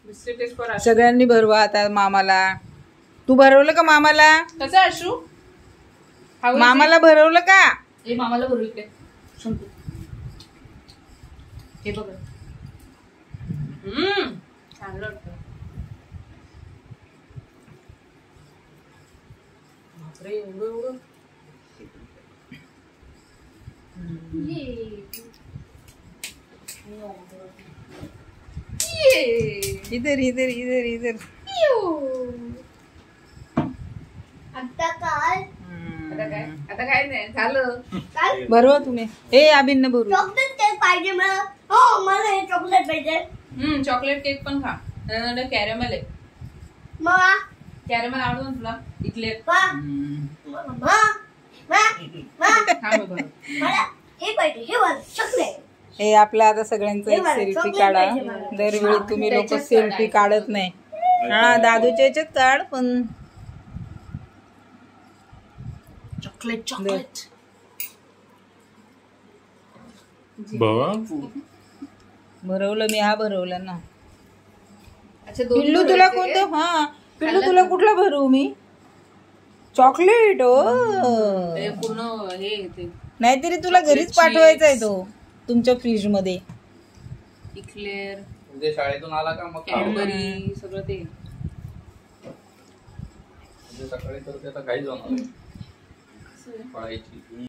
दुसरी टेस्ट कर. सगळ्यांनी भरवा आता मामाला. तू भरवलं का मामाला? कसं आशू मामाला भरवलं का? हे मामाला भरू इकडे. हे बघ. चांगलं वाटतं. बापरे एवढं एवढं. इधर इधर इधर इधर. आता काय नाही झालं. भरवा तुम्ही. ए अभिन्न भरू. चॉकलेट केक पाहिजे मला. हो मला हे चॉकलेट पाहिजे. चॉकलेट केक पण खा. त्यानंतर कॅरेमल आहे. मग कॅरेमल आवडतो तुला इथले. हे पाहिजे हे वाला चॉकलेट. हे आपला आता सगळ्यांचा एक सेल्फी काढा. दरवेळी तुम्ही लोक सेल्फी काढत नाही. हा दादूच्या याच्यात काढ पण. Chocolate chocolate. भरवलं मी. हा भरवला ना. अच्छा पिल्लू तुला कोणतं? हा पिल्लू तुला कुठला भरू मी? चॉकलेट. ओ पूर्ण हे ते नाहीतरी तुला घरीच पाठवायचा आहे तो तुमच्या फ्रीज मध्ये. इक्लेअर उद्या शाळेतून आला का मग कॅडबरी सगळं ते. सकाळी तर त्याचा काही जाणार पळायची.